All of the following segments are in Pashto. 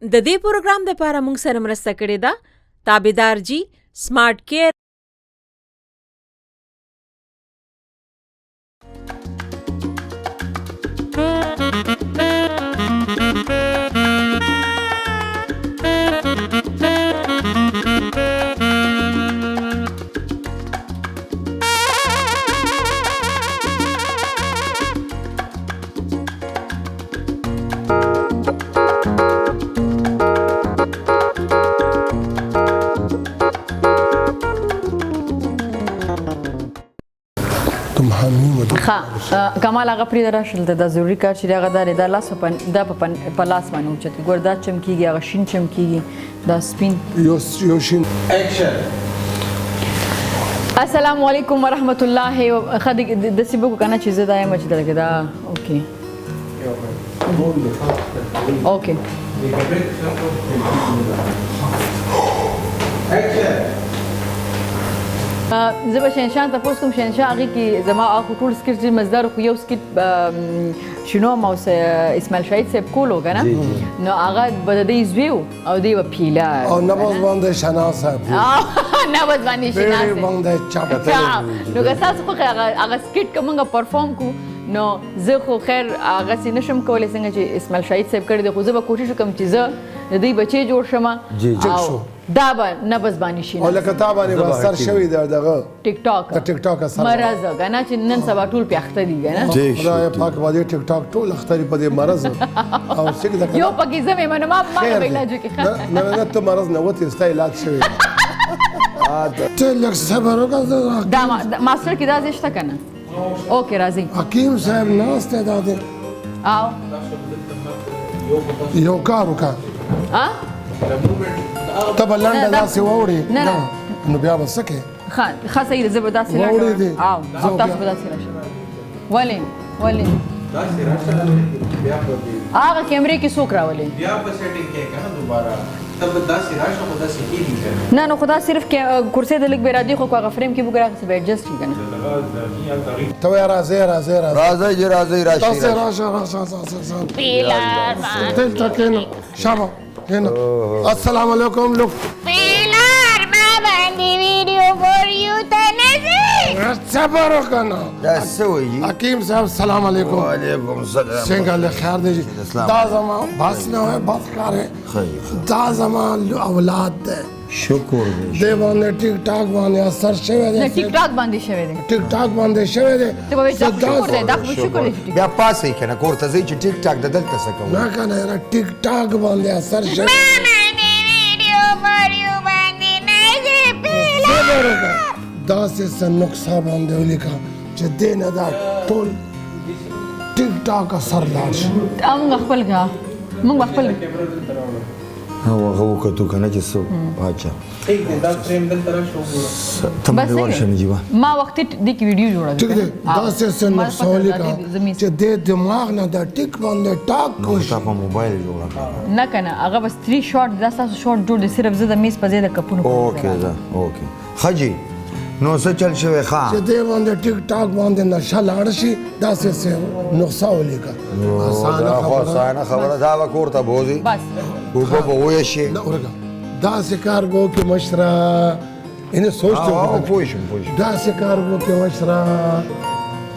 د دې پروګرام دپاره موږ سره مرسته کړې ده تابعدار جی سمارټ کیر کمال هغه پرې راشل د ضروري کار چې هغه داري دا لاس دا په لاس باندې اوچت ګور دا چمکیږي هغه شین چمکیږي دا سپین یو شین اکشن. السلام علیکم ورحمت الله خدای د سیبو کنه چې زه دا یم چې دلګه دا اوکې اوکې اکشن. زه به شینشاه ته پوس کوم شینشاه هغې کې زما هغه ټول سکټ چې مزدار خو یو سکټ شینو ما اوس اسماعیل شهید صاحب کولو که نه نو هغه به د دې زوی و او دی به پیله او نبض باندې شنا صاحب نبض باندې شنا ډېر باندې چاپته نو که تاسو خو هغه سکټ که موږ پرفارم کو نو زه خو خیر هغسې نشم کولی څنګه چې اسماعیل شهید صاحب کړی دی خو زه به کوشش وکړم چې زه د دوی بچی جوړ شم او دا به نبض باندې شي او لکه تا باندې به اثر شوی دی دغه ټیک ټاک د ټیک ټاک اثر مرض که نه چې نن سبا ټول پې اخته دي که نه خدای پاک باندې ټیک ټاک ټول اختري په دې مرض او څه ده یو پکې زه مې منو ما به علاج وکړي نه نه ته مرض نه وتی ستا علاج شوی ته لږ صبر وکړه دا ماسټر کې دا ځای شته که نه اوکې راځئ حکیم صاحب ناست دی دا دی او یو کار وکړه ته به لنډه داسې واوړې نو بیا به څه کوې ښه صحیح ده زه به داسې واوړې دي او تاسو به داسې راشئ ولې هغه کیمرې کې څوک راولې بیا په سیټینګ کې کنه دوباره تب داسې راشه خو داسې کېږي کنه نه نو خدا صرف کرسۍ د لږ به راځي خو هغه فریم کې به ګورې هغسې به ایډجسټ وي که نه ته وایه راځئ تاسې راشه دلته کښېنه شابه کښېنه السلام علیکم لوک پیلار ما باندې ویډیو فور یو ته نه ځي صبر وکړه نه دا څه وایي حکیم صاحب سلام علیکم وعلیکم السلام څنګه له خیر دی دا زما بس نه وای بس کار ہے دا زما اولاد ده شکر دی باندې ټیک ټاک باندې اثر شوی دی ټیک ټاک باندې شوی دی ټیک ټاک باندې شوی دی ته به شکر دی دا خو شکر دی بیا پاسې کنه کور ته ځئ چې ټیک ټاک د دلته څه کوو نه کنه یاره ټیک ټاک باندې اثر شوی ما باندې ویډیو فور یو باندې نه ځي پیلار صبر وکړه داسې څه نقصه باندې ولیکه چې دې نه دا ټول ټیک ټاک اثر لاړ شي موږ خپل کا موږ خپل هغه وکړو کنه چې څه اچھا ٹھیک دی دا فریم دلته راشه وګوره ته مې ورشه نجیبه ما وخت دې کې ویډیو جوړه ټیک دی داسې څه نقصه ولیکه چې دې دماغ نه دا ټیک باندې ټاک وشي تا په موبایل جوړه نه کنه هغه بس 3 شاٹ دا تاسو شاٹ جوړ دي صرف زه د میز په ځای د کپونو اوکې دا اوکې خجی نو څه چل شوی ښه چې دې باندې ټیک ټاک باندې نشه لاړ شي داسې څه نقصه ولیکه آسانه خبره دا به کور ته بوځي بس اوبه به ویشي نه ورګه داسې کار وکړو کې مشره اینه سوچ ته پوه شم داسې کار وکړو کې مشره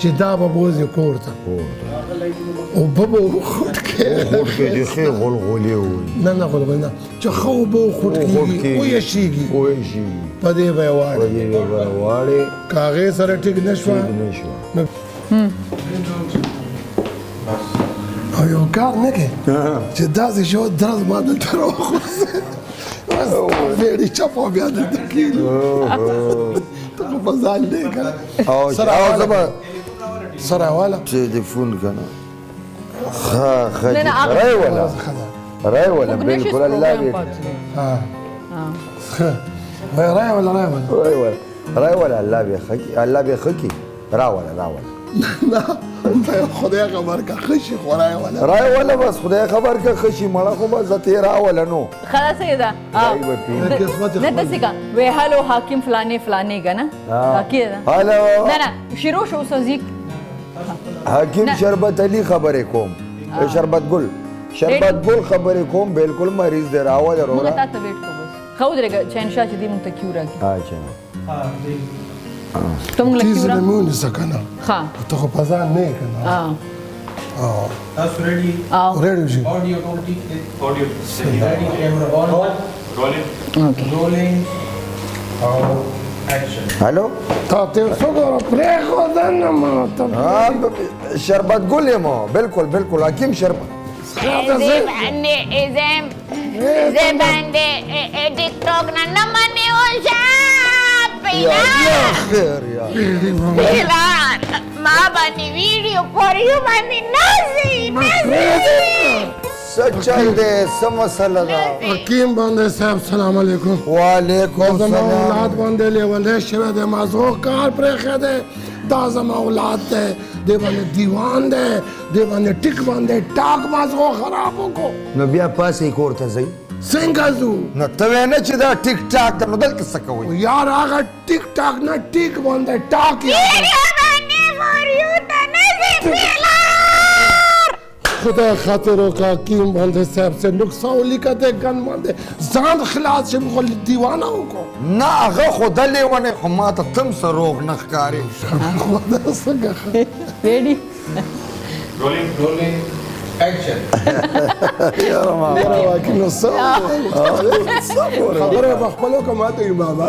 چې دا به بوځي کور ته اوبه به وخوټ کې خوټ کې دې ښې غلغلې وي نه غلغلې نه چې ښه اوبه وخوټ کېږي ویشېږي په دې به یې واړې که هغې سره ټیک نه شوه او یو کار نه کوې چې داسې شو درز ما دلته راوخوځې ویډي چپه بیا دلته کېږي ته خو په ځان دی که سره والا ټلیفون کنه رای ولا بالکل الله بيك رای ولا الله بيخكي الله بيخكي را ولا نه خدای خبر کا خشي خورای ولا بس خدای خبر کا خشي مړه خو بس ته را ولا نو خلاص ده نه تاسو کا وی هالو حاکم فلانه کنه حاکم هالو نه شروع شو سوزیک حاکم شربت علی خبرې کوم شربت ګل شربت ګل خبرې کوم بالکل مریض دی راوړه موږ وروره تا ته ویټ کوو بس خو درګه شهنشاه چې دې موږ ته کیو راکړي اچھا ته موږ له تیز کیو را نمونه سکنه ها ته خو پزان نه کنه That's ready. ریډي شي Audio totally. Audio. Ready. Camera on. Rolling. اوکې Rolling. Action. هلو تا ته څو غره پرې خو دنه ما ته شربت ګل یم بالکل بالکل حکیم شربت Zebande TikTok na naman ni Osha. یا خیر یا Pilar, mama ni video for you mani nazi. سچل دی څه مسله ده حکیم باندې صاحب سلام علیکم وعلیکم زما اولاد السلام باندې لیولې شوی دی مازو کار پرې خده دا زما اولاد دی دی باندې دیوان دی دی باندې ټیک باندې ټاک مازو خراب وکړو نو بیا پاسې کور ته ځئ څنګه زو نو ته وې نه چې دا ټیک ټاک ده نو دلته څه کوئ یار هغه ټیک ټاک نه ټیک باندې ټاک یې Video mani for you the nazi Pilar. خدا خاطر وکړه حکیم باندې صاحب سے نقصان ولیکته ګن باندې ځان خلاص شم خو دیوانه وکړو نه هغه خو دلې ونه خو ما ته تم سه روغ نه ښکارې خدا څنګه ریډي Rolling. Rolling. Action. یاره واکې نو څه خبره به خپلو که ما ته وي بابا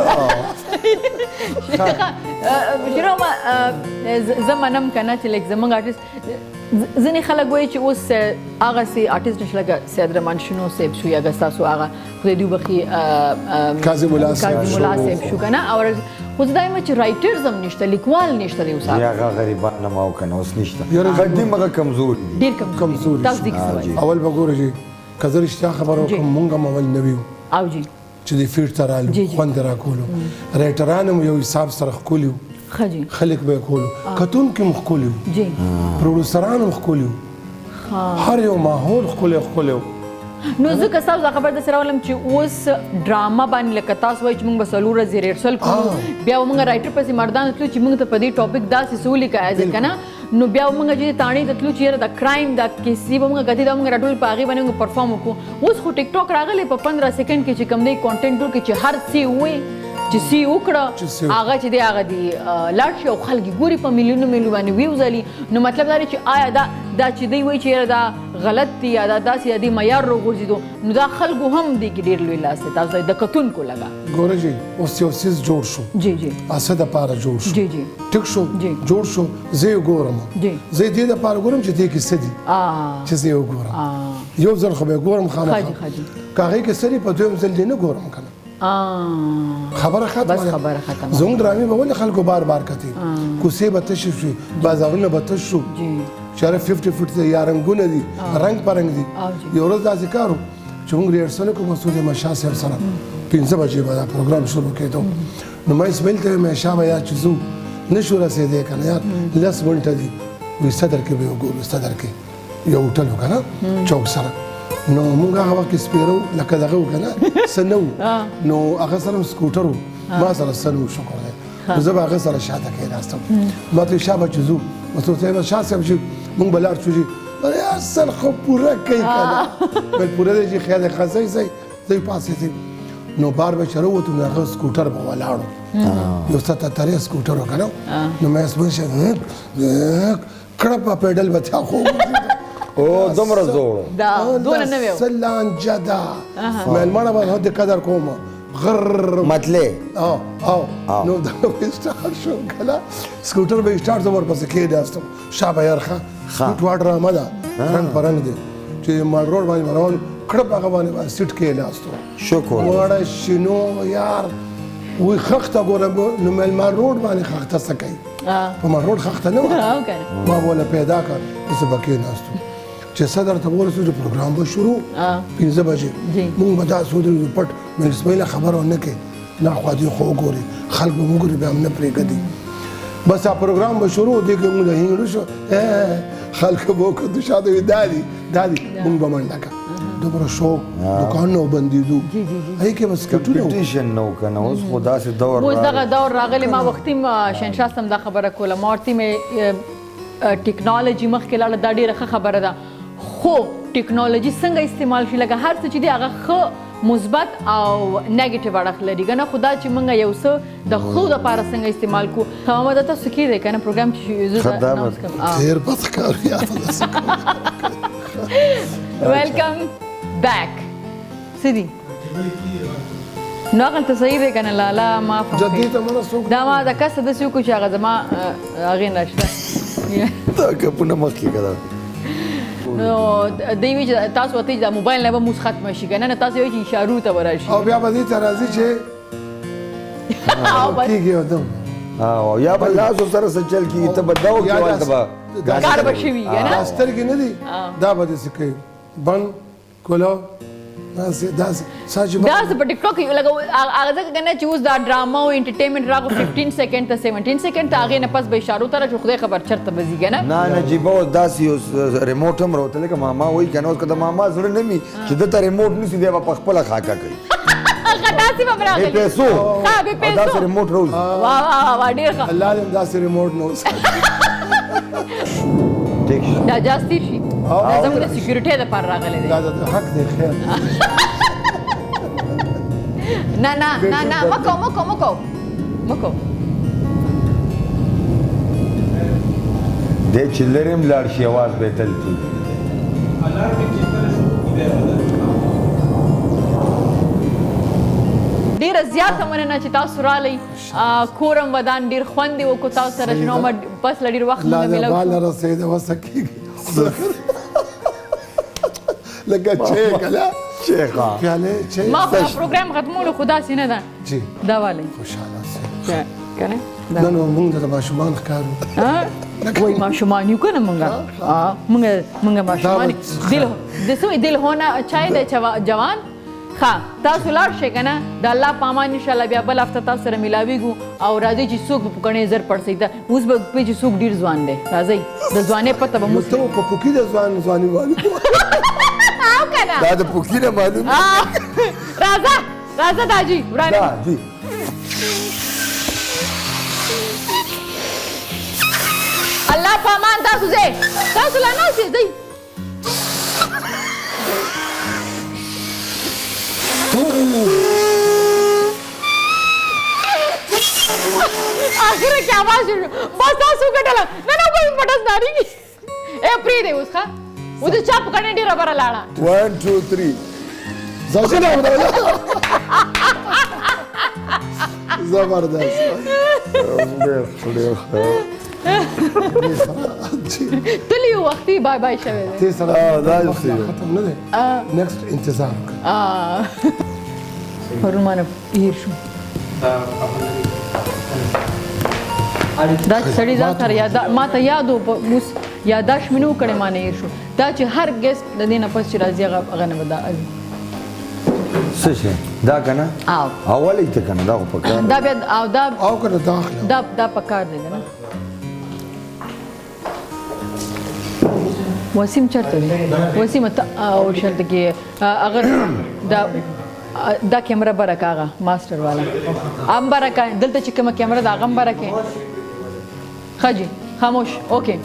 شنو ما زه منم کنه چې لکه زمونږ آرټیست ځینې خلک وایي چې اوس هغه سي آرټیست نشته لکه سید رحمان شینو صاحب شو یا ستاسو هغه خدای دې وبخي کاظم الله صاحب صاحب شو کنه او خو زه دایم چې رایټرز هم نشته لیکوال نشته دی اوس یا هغه غریبان نه ما وکنه اوس نشته خدي مګه کمزور دي ډیر کمزور تاسو دې څه وایي اول به ګوره چې که زه رښتیا خبره وکړم مونږ هم اول نه ویو او جی چې د فیټ ته رالو جی. خوند یې راکولو رایټران هم یو حساب سره ښکلي وو ښه جی خلک به یې کولو کتونکي هم ښکلي وو جی پروډوسران هم ښکلي وو هر یو ماحول ښکلی وو نو زه که تاسو دا خبر درسره ولم چې اوس ډراما باندې لکه تاسو وایي چې موږ به څلور ورځې ریهرسل کوو بیا به موږ رایټر پسې مردان تلو چې موږ ته په دې ټاپک داسې څه ولیکه ایز که نه نو بیا به موږ چې تاڼې ته تلو چې یاره د کرایم دا کیسې به موږ کتې دا موږ راټول په هغې باندې موږ پرفارم وکړو اوس خو ټیک ټاک راغلی په 15 سیکنډ کې چې کوم دی کانټینټ وکړي چې هر څه ووایي چې سی وکړه هغه چې دی هغه دی لاړ شي او خلک ګوري په میلیونو باندې ویوز علي نو مطلب دا دی چې آیا دا چې دی وایي چې یاره دا غلط دی یا دا داسې یا دی معیار راغورځېدو نو دا خلکو هم دی کې ډېر لوی لاس دی تاسو د کتونکو لګه ګوره جی اوس یو څیز جوړ شو جی جی اسه دپاره جوړ شو جی جی ټیک شو جی. جوړ شو زه یې ګورم جی. زه یې دې دپاره ګورم چې دې کې څه دي چې زه یې وګورم یو ځل خو به یې ګورم خامخا ښه جي. که هغې کې څه دي په دویم ځل دې نه ګورم که نه خبره ختمه بس خبره ختمه زموږ ډرامې به ولې خلکو بار بار کتې کوڅې به تشې شوې بازارونه به تش شو جی چې هره 50 فټ دی یا رنګونه دي رنګ په رنګ دي یو ورځ داسې کار و چې موږ ریهرسل وکړو مسعود احمد شاه صاحب سره 5 بجې به دا پروګرام شروع کېدو نو ما اسماعیل ته ویل شاه به یار چې ځو نه شو رسېدی که نه یار 10 منټه دي وایي صدر کې به یې وګورو صدر کې یو هوټل و که نه چوک سره نو موږ هغه وخت کې سپېره وو لکه دغه و که نه څه نه وو نو هغه سره هم سکوټر و ما سره څه نه و شکر دی نو زه به هغه سره شاته کېناستم ما ته شاه به چې ځو مسعود صاحب شاه صاحب چې موږ به لاړ شو چې اصل خو پوره کوي که نه بل پوره دی چې خیال ښه ځئ ځئ پاسېدم نو بار به چې راووتو نو هغه سکوټر به ولاړو یو 77 سکوټر و که نه نو مې اسمان شه کړه په پیډل به تیا خو او دومره زوړ دا دونه نه ویو سلانجه ده مېلمانه به د قدر کوم غر مطلع او نو دا به سټارټ شو که نه سکوټر به سټارټ زه ورپسې کېناستم شاه به یار ښه سکوټ وا ډرامه ده رنګ په رنګ دی چې مال روډ باندې به روان کړه په هغه باندې به سیټ کېناستو شکر واړه شینو یار وی خخته ګورم نو مېلمان روډ باندې خخته څه کوي په مال روډ خخته نه وه ما بوله پیدا کړ زه به کېناستو چې صدر ته ورسېدو چې پروګرام به شروع 5 بجې مونږ به داسې ودرېدو پټ مې اسماعیله خبره ونه کړې نه خوا دې خو وګورې خلک به وګوري بیا هم نه پرېږدي بس دا پروګرام به شروع دی کې مونږ د هینګړو شو خلک به وکړو شاته وي دا دي مونږ به منډه کړه دومره شوق دوکانونه وبندېدو هغې کې به سکټونه کمپټیشن نه و که نه اوس خو داسې دور اوس دغه دور راغلی ما وختي شهنشاه صاحب دا خبره کوله ما ورته مې ټیکنالوژي مخکې لاړه دا ډېره ښه خبره ده خو ټیکنالوژي څنګه استعمال شي لکه هر څه چې دی هغه ښه مثبت او نیگیټیو اړخ لري که نه خو دا چې موږ یو څه د ښو دپاره څنګه استعمال کړو محمد تاسو کې دی که نه پروګرام چې زه اناونس کوم ډېر بد کار یاد ویلکم بیک څه دي نو هغلته صحیح دی که نه لالا ما جدي ته مړه څوک دا ما د کس داسې وکړو چې هغه زما هغې نشته دا کپونه مخکې کړه نو دوی وایي چې تاسو ورته د موبایل نه به موس ختمه شي که نه تاسو وایي چې اشارو ته به راشي او بیا به دې ته راځي چې کېږي او دم یا به لاسو سره څه چل کېږي ته به دا وکړې هلته به کار به شوي که نه دا سترګې نه دي دا به داسې کوي بند کولو داسې داسې په ټیک ټاک کې لکه هغه ځکه که نه چې اوس دا ډراما او انټرټینمنټ راغو 15 سیکنډ ته 17 سیکنډ ته هغې نه پس به اشارو ته راشو خدای خبر چېرته به ځي که نه نه نجیبه اوس داسې یو ریموټ هم راوته لکه ماما وایي که نه اوس که د ماما زړه نه وي چې ده ته ریموټ نیسي دی به په خپله خاکه کوي داسې به راغلي بې پیسو بې پیسو داسې ریموټ راوځي واه ډېر ښه الله دې داسې ریموټ نه اوس دا جاز تېر شي دا زموږ د سیکیورټۍ دپاره راغلی دی دا د حق دی خیر نه مکو دی چې لرې هم لاړ شي اواز به یې تل کېږي ډیره زیاته مننه چې تاسو رالی کورم ودان ډیر خوند یې وکړو تاسو سره شنو بس له ډېر وخت مونږ میلاو الله دې رسېده وسه کېږي لکه چیک الله چیخه پیالې چیک ما خو پروګرام ختمولو خو داسې نه ده جی دا والی خوشحاله سي که نه نه نو موږ د ماشومان ښکارو وایي ماشومان یو که نه مونږ ماشومان دل هونه چای دی جوان ښه تاسو لاړ شئ که نه د الله په امان انشاءالله بیا بل هفته تاسو سره میلاویږو او راځئ چې څوک به په کڼې زر پړسئ ته اوس به پوهېږي چې څوک ډېر ځوان دی راځئ د ځوانۍ پته به مو ته په پوکي د ځواني معلوم او که نه دا د پوکي نه معلوم راځه داجي ورانه جی الله په امان تاسو ځئ تاسو لا ناست یې ځئ آخر کې आवाज شو بس تاسو ګټله نه کوئی پټس داري اے پری دی اوس ښه و دې چاپ کړي ډیره بره لاړه 1 2 3 زاجنا زبردست تلی وختي بای بای شوه ته سره دا څه ختم نه دی نیکسټ انتظار پرونه پیر شو دا سړی ځان سره یاد ما ته یادو اوس یاداش مې نه کړی ما نه یې شو دا چې هر ګیسټ د دې نه پس چې راځي هغه نه به دا څه شي دا که نه اولی ته که نه دا خو په کار دا بیا او که نه داخله دا په کار دی که نه وسیم چېرته دی وسیم او شلته کې اگر دا کیمره بره که هغه ماسټر والا هم بره که دلته چې کومه کیمره ده هغه هم بره کې ښه جي خاموش اوکې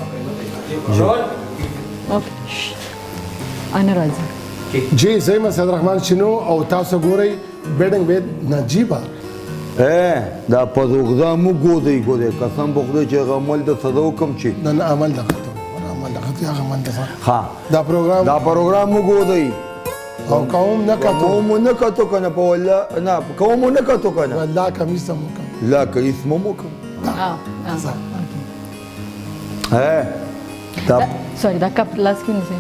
انا راځي جی زه یم سید رحمان شینو او تاسو ګورئ بیډنګ وید نجیبا دا پروګرام وګورئ قسم په خدای چې هغه عمل د څه وکړم چې نه عمل دغه هغه عمل دغه ها دا پروګرام وګورئ او قوم نه کتو کنه په ولا نه قوم نه کتو کنه والله کمیس مو کوم لا کیس مو کوم دا سوري دا کپ لاس کې نسی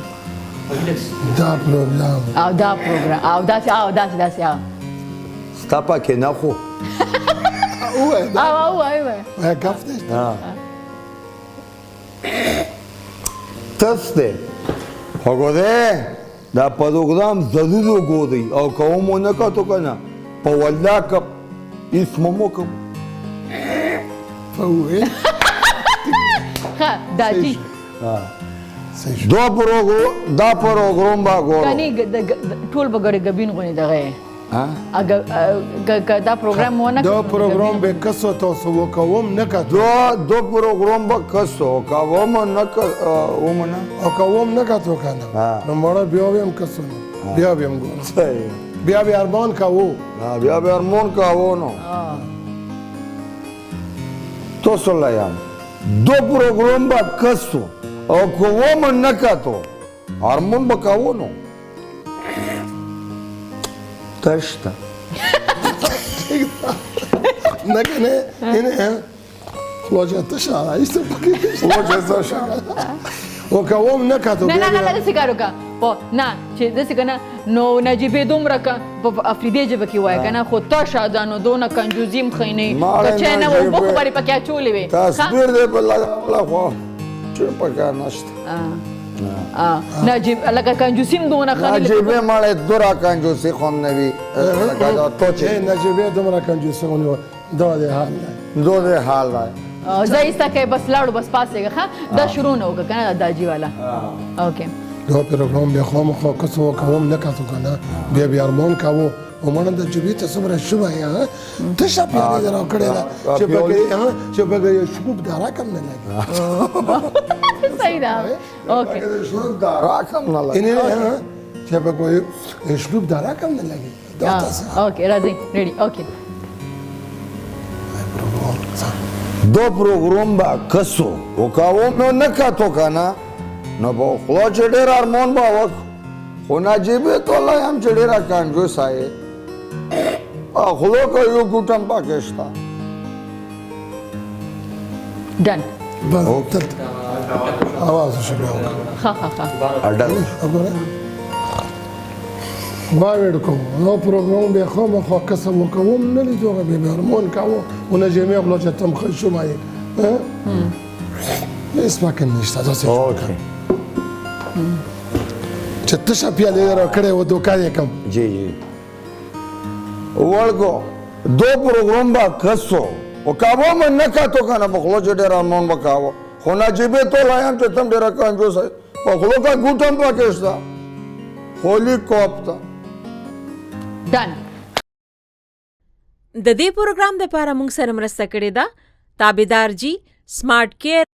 دا پروګرام او داسې ستا کې نه خو وای کفته تاسو وګورئ دا پروګرام ضرور وګورئ او کوم نه کتو کنه په ولا کپ اسم مو کوم ښه داجي دا پروګرام با ګورو کني ټول به ګړې ګبین غونې دغه دا پروګرام ونه دا پروګرام به کسو تاسو وکوم نه کاتو دو پروګرام به کسو کوم نه ومنه او کوم نه کاتو کنه نو مړه بیا هم کسو بیا هم ګور بیا ارمان کاوه بیا ارمان کاوه نو تاسو لایم دو پروګرام به کسو او کوم نه کاتو ارمان به کاوه نو تشتا نه کنه اینه خواجه تشا ایسته پکی خواجه تشا او کوم نه کاتو نه داسې کار وکړه نه چې داسې که نه نو نجیبې دومره که په افریدي ژبه کې وایه که نه خو تشه ده نو دونه کنجوزي هم ښه نه که چای نه اوبه خو به یې پکې اچولې وې تصویر دی په لږه خوا چې پکار نشته نجیب لکه کنجوسي هم دونه ښه نه نجیبې مړې دوره کنجوسي خو هم نه وي لکه دا توچې نجیبې دومره کنجوسي خو نه وه دا دې حال دی دو دې حال دی زه ایسته کې بس لاړو بس پاسېږه ښه دا شروع نه وکړه که نه دا داجي والا اوکې دا پروګرام بیا خامخا کسو کوم نه کاتو کنه بیا ارمان کاوه او مړه د جبې ته څومره شوه یا تشه پیالې دې راکړې ده چې پکې یو شکوب د راکم نه لګي صحیح ده اوکې راکم نه لګي چې پکې یو شکوب د راکم نه لګي اوکې راځئ ریډي اوکې دو پروګرام به کسو او کوم نه کاتو کنه نو به خلا چې ډېر ارمان به وکړو خو نجیبې ته الله هم چې ډېره کنجوس یې خلو که یو ګوټ هم پکې شته ډن आवाज وشو بیا ښه اډل واوړ کوم نو پروګرام به خامخا قسم وکوم نه لیدو به ارمان کاوه او نه جمعي خپل چې تم خوشو مای هیڅ پکې نشته تاسو اوکې چې تشه پیالې راکړې و دوکا یې کم جی ورګو دو پروګرام به کسو او کاوه من نه کاتو کنه په خلو چې ډېر ارمان وکاوه خو نجیبې ته لایم چې تم ډېره کنجوس یې په خلو کا ګوټ هم پکې شته هولي کوپتا ډن د دې پروګرام د لپاره موږ سره مرسته کړې ده تابعدار جی سمارټ کیر